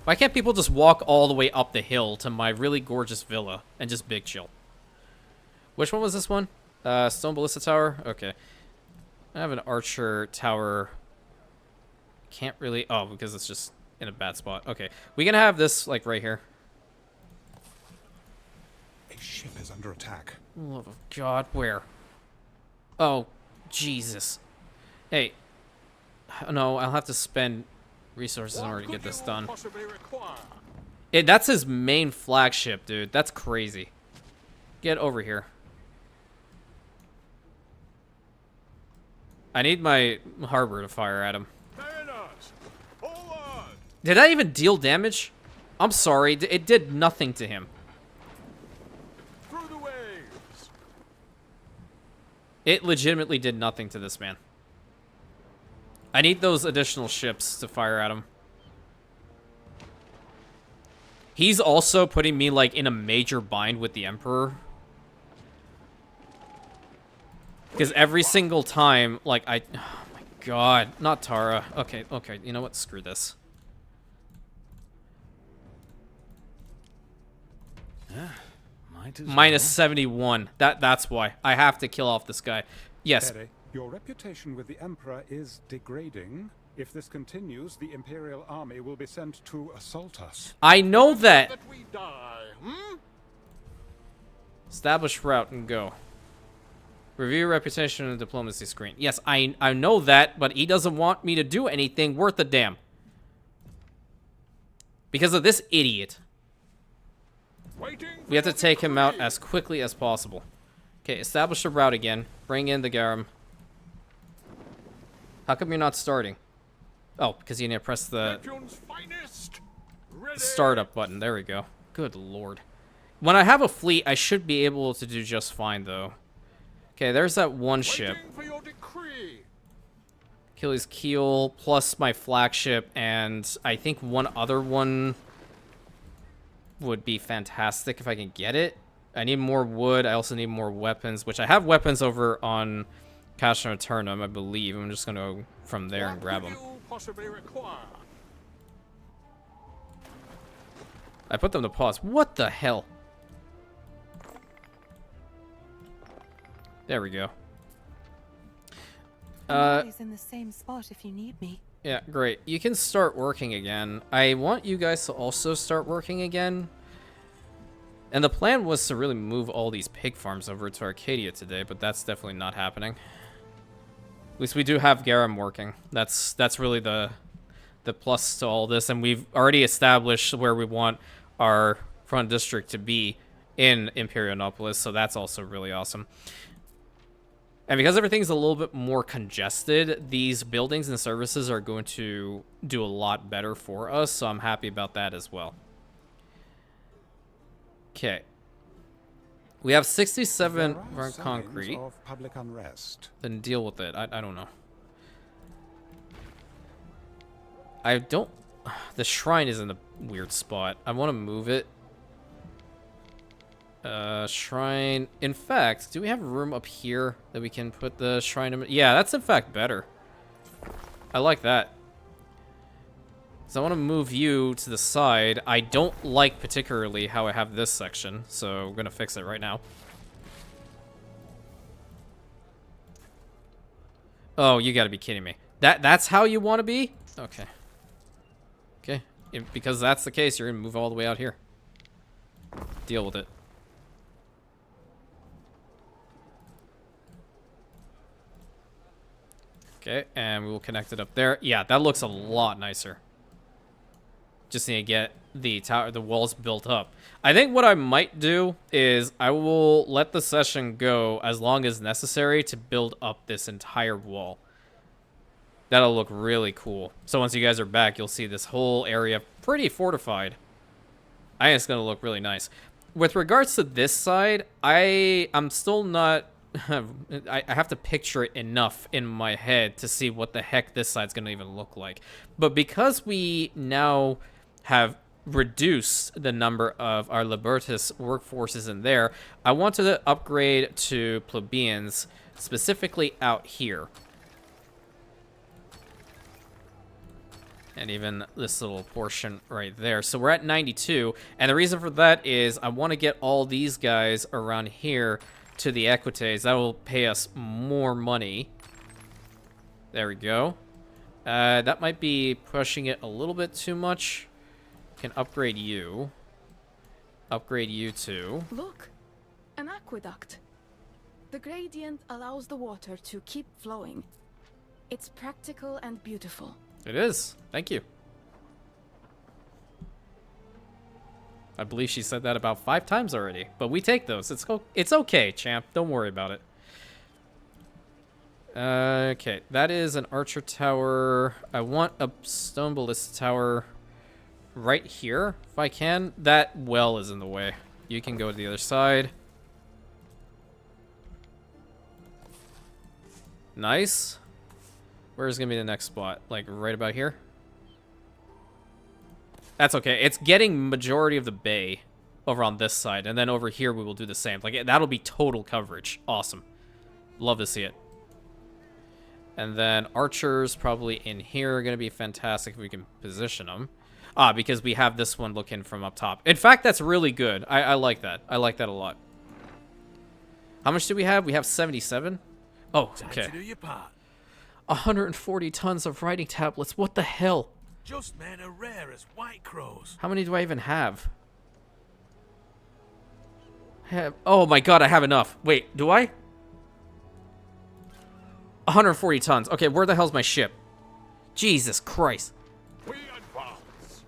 Why can't people just walk all the way up the hill to my really gorgeous villa and just big chill? Which one was this one? Stone ballista tower? Okay. I have an archer tower. Can't really... Oh, because it's just in a bad spot. Okay. We can have this, like, right here. A ship is under attack. Oh, God. Where? Oh, Jesus. Hey. No, I'll have to spend resources in order to get this done. That's his main flagship, dude. That's crazy. Get over here. I need my harbor to fire at him. Did I even deal damage? I'm sorry. It did nothing to him. Through the waves. It legitimately did nothing to this man. I need those additional ships to fire at him. He's also putting me, like, in a major bind with the Emperor. Because every single time, like, oh my God. Not Tara. Okay, okay. You know what? Screw this. Minus 71. That's why. I have to kill off this guy. Yes. Pere, your reputation with the Emperor is degrading. If this continues, the Imperial army will be sent to assault us. I know that. That we die, Establish route and go. Review reputation and diplomacy screen. Yes, I know that, but he doesn't want me to do anything worth a damn. Because of this idiot. We have to take him out as quickly as possible. Okay, establish a route again. Bring in the Garam. How come you're not starting? Oh, because you need to press the startup button. There we go. Good lord. When I have a fleet, I should be able to do just fine, though. Okay, there's that one ship. Achilles Keel, plus my flagship, and I think one other one would be fantastic if I can get it. I need more wood. I also need more weapons, which I have weapons over on Cash and Returnum, I believe. I'm just going to go from there and grab them. I put them to pause. What the hell? There we go. I'm always in the same spot if you need me. Yeah, great. You can start working again. I want you guys to also start working again. And the plan was to really move all these pig farms over to Arcadia today, but that's definitely not happening. At least we do have Garam working. That's really the plus to all this, and we've already established where we want our front district to be in Imperianopolis, so that's also really awesome. And because everything's a little bit more congested, these buildings and services are going to do a lot better for us, so I'm happy about that as well. Okay. We have 67 run concrete. Of public unrest. Then deal with it. I don't know. I don't... The shrine is in a weird spot. I want to move it. Shrine. In fact, do we have room up here that we can put the shrine in? Yeah, that's in fact better. I like that. So I want to move you to the side. I don't like particularly how I have this section, so we're going to fix it right now. Oh, you got to be kidding me. That's how you want to be? Okay. Okay. Because that's the case, you're going to move all the way out here. Deal with it. Okay, and we will connect it up there. Yeah, that looks a lot nicer. Just need to get the tower, the walls built up. I think what I might do is I will let the session go as long as necessary to build up this entire wall. That'll look really cool. So once you guys are back, you'll see this whole area pretty fortified. I think it's going to look really nice. With regards to this side, I'm still not... I have to picture it enough in my head to see what the heck this side's going to even look like. But because we now have reduced the number of our Libertas workforces in there, I wanted to upgrade to plebeians, specifically out here. And even this little portion right there. So we're at 92. And the reason for that is I want to get all these guys around here to the Equites. That will pay us more money. There we go. That might be pushing it a little bit too much. Can upgrade you. Upgrade you too. Look, an aqueduct. The gradient allows the water to keep flowing. It's practical and beautiful. It is. Thank you. I believe she said that about 5 times already, but we take those. It's okay, champ. Don't worry about it. Okay, that is an archer tower. I want a stone ballista tower right here, if I can. That well is in the way. You can go to the other side. Nice. Where's gonna be the next spot? Like right about here? That's okay. It's getting majority of the bay over on this side, and then over here we will do the same. Like that'll be total coverage. Awesome. Love to see it. And then archers probably in here are gonna be fantastic if we can position them. Ah, because we have this one looking from up top. In fact, that's really good. I like that. I like that a lot. How much do we have? We have 77. Oh, okay. Time to do your part. 140 tons of writing tablets. What the hell? Just men are rare as white crows. How many do I even have? Oh my god, I have enough. Wait, do I? 140 tons. Okay, where the hell's my ship? Jesus Christ. We advance.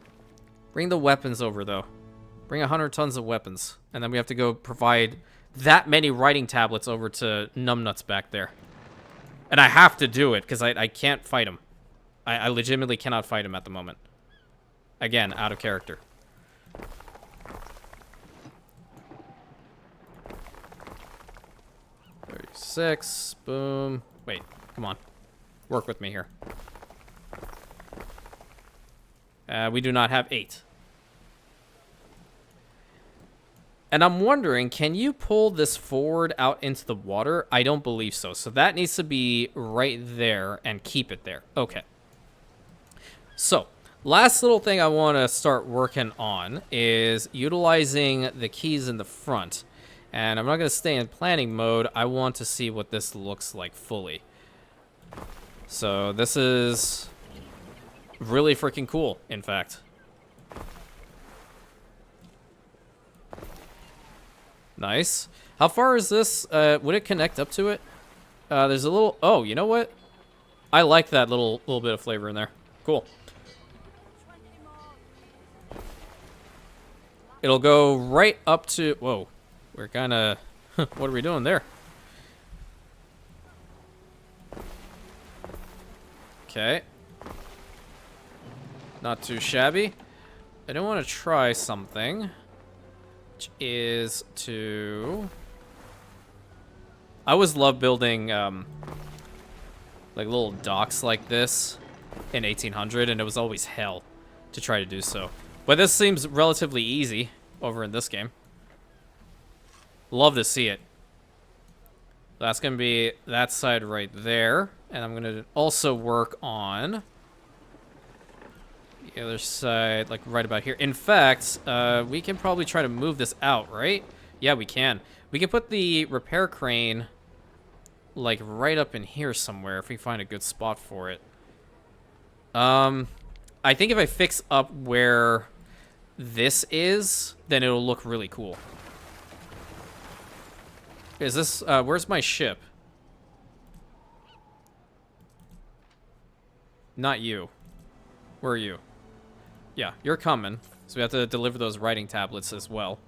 Bring the weapons over, though. Bring 100 tons of weapons. And then we have to go provide that many writing tablets over to numbnuts back there. And I have to do it, because I can't fight him. I legitimately cannot fight him at the moment. Again, out of character. $36. Boom. Wait, come on. Work with me here. We do not have 8. And I'm wondering, can you pull this forward out into the water? I don't believe so. So that needs to be right there and keep it there. Okay. So, last little thing I want to start working on is utilizing the keys in the front. And I'm not going to stay in planning mode. I want to see what this looks like fully. So, this is really freaking cool, in fact. Nice. How far is this? Would it connect up to it? There's a little... Oh, you know what? I like that little bit of flavor in there. Cool. It'll go right up to... Whoa. We're kind of... What are we doing there? Okay. Not too shabby. I don't want to try something. Which is to... I always love building, like little docks like this in 1800, and it was always hell to try to do so. But this seems relatively easy over in this game. Love to see it. That's going to be that side right there. And I'm going to also work on the other side, like right about here. In fact, we can probably try to move this out, right? Yeah, we can. We can put the repair crane, like, right up in here somewhere if we find a good spot for it. I think if I fix up where this is, then it'll look really cool. Is this, where's my ship? Not you. Where are you? Yeah, you're coming. So we have to deliver those writing tablets as well.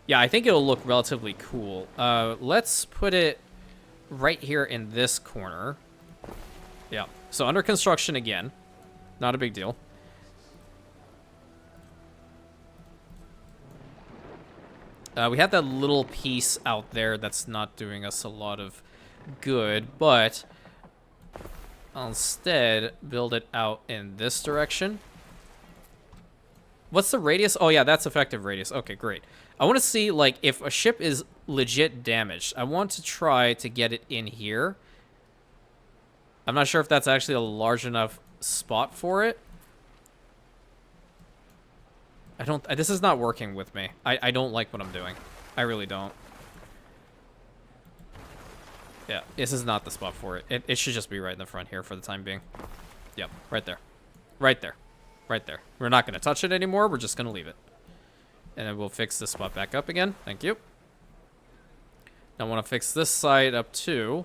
Yeah, I think it'll look relatively cool. Let's put it right here in this corner. Yeah, so under construction again. Not a big deal. We have that little piece out there that's not doing us a lot of good, but I'll instead build it out in this direction. What's the radius? Oh, yeah, that's effective radius. Okay, great. I want to see, like, if a ship is legit damaged, I want to try to get it in here. I'm not sure if that's actually a large enough spot for it. This is not working with me. I don't like what I'm doing. I really don't. Yeah, this is not the spot for it. It should just be right in the front here for the time being. Yep, right there. Right there. Right there. We're not going to touch it anymore. We're just going to leave it. And then we'll fix this spot back up again. Thank you. Now I want to fix this side up too.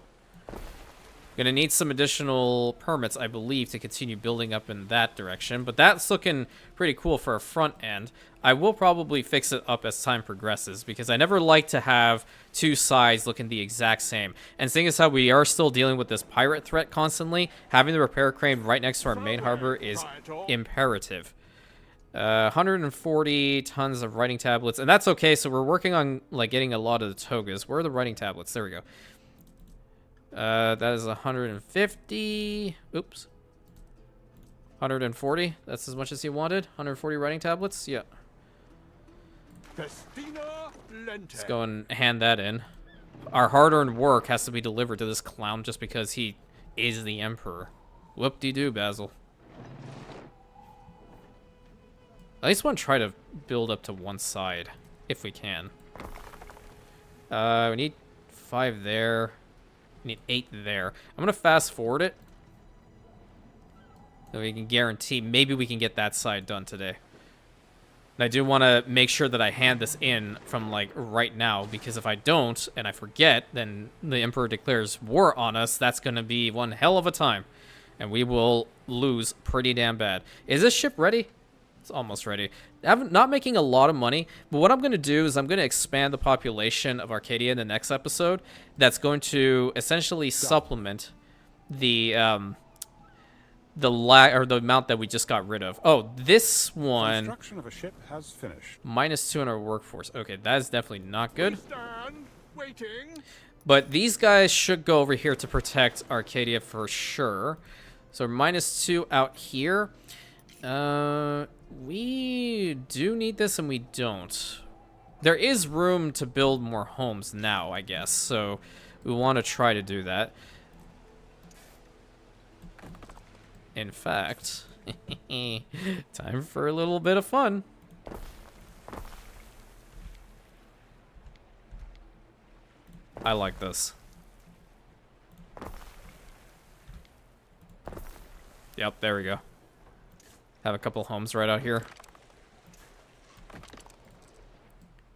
Gonna need some additional permits, I believe, to continue building up in that direction. But that's looking pretty cool for a front end. I will probably fix it up as time progresses, because I never like to have two sides looking the exact same. And seeing as how we are still dealing with this pirate threat constantly, having the repair crane right next to our main harbor is imperative. 140 tons of writing tablets, and that's okay. So we're working on, like, getting a lot of the togas. Where are the writing tablets? There we go. That is 150. Oops. 140. That's as much as he wanted. 140 writing tablets. Yeah. Let's go and hand that in. Our hard-earned work has to be delivered to this clown just because he is the emperor. Whoop-de-doo, Basil. I just want to try to build up to one side, if we can. We need 5 there. We need 8 there. I'm going to fast forward it. So we can guarantee maybe we can get that side done today. And I do want to make sure that I hand this in from, like, right now, because if I don't and I forget, then the Emperor declares war on us. That's going to be one hell of a time. And we will lose pretty damn bad. Is this ship ready? It's almost ready. I'm not making a lot of money, but what I'm going to do is I'm going to expand the population of Arcadia in the next episode. That's going to essentially supplement the amount that we just got rid of. Oh, this one. Construction of a ship has finished. Minus 2 on our workforce. Okay, that is definitely not good. Waiting. But these guys should go over here to protect Arcadia for sure. So minus 2 out here. We do need this and we don't. There is room to build more homes now, I guess. So we want to try to do that. In fact, time for a little bit of fun. I like this. Yep, there we go. Have a couple homes right out here.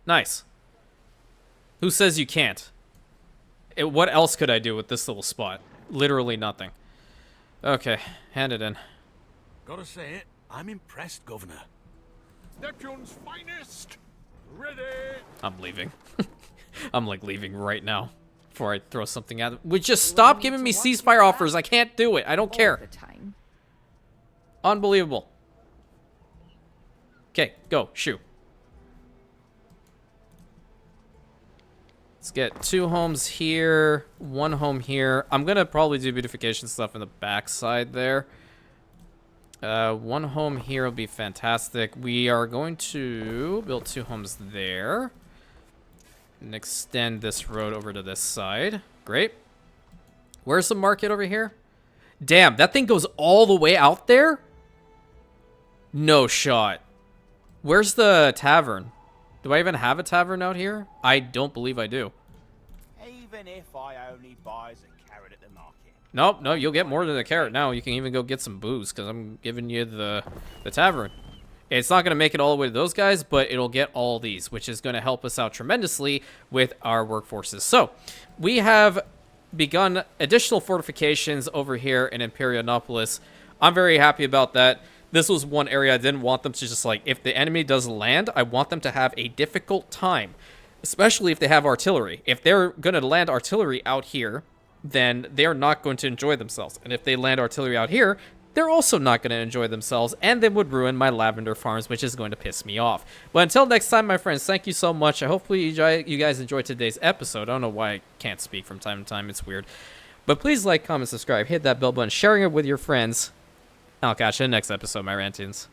Nice. Who says you can't? What else could I do with this little spot? Literally nothing. Okay, hand it in. Gotta say it, I'm impressed, Governor. Neptune's finest. Ready. I'm leaving. I'm like leaving right now before I throw something at them. Would just stop giving me ceasefire offers. I can't do it. I don't care. Unbelievable. Okay, go. Shoot. Let's get 2 homes here, 1 home here. I'm going to probably do beautification stuff in the back side there. 1 home here will be fantastic. We are going to build 2 homes there. And extend this road over to this side. Great. Where's the market over here? Damn, that thing goes all the way out there? No shot. Where's the tavern? Do I even have a tavern out here? I don't believe I do. Even if I only buys a carrot at the market. Nope, no, you'll get more than a carrot now. You can even go get some booze, because I'm giving you the tavern. It's not going to make it all the way to those guys, but it'll get all these, which is going to help us out tremendously with our workforces. So, we have begun additional fortifications over here in Imperianopolis. I'm very happy about that. This was one area I didn't want them to just, like, if the enemy does land, I want them to have a difficult time, especially if they have artillery. If they're going to land artillery out here, then they're not going to enjoy themselves. And if they land artillery out here, they're also not going to enjoy themselves, and they would ruin my lavender farms, which is going to piss me off. But until next time, my friends, thank you so much. Hopefully you guys enjoyed today's episode. I don't know why I can't speak from time to time. It's weird. But please like, comment, subscribe, hit that bell button, sharing it with your friends. I'll catch you in the next episode, my Rantians.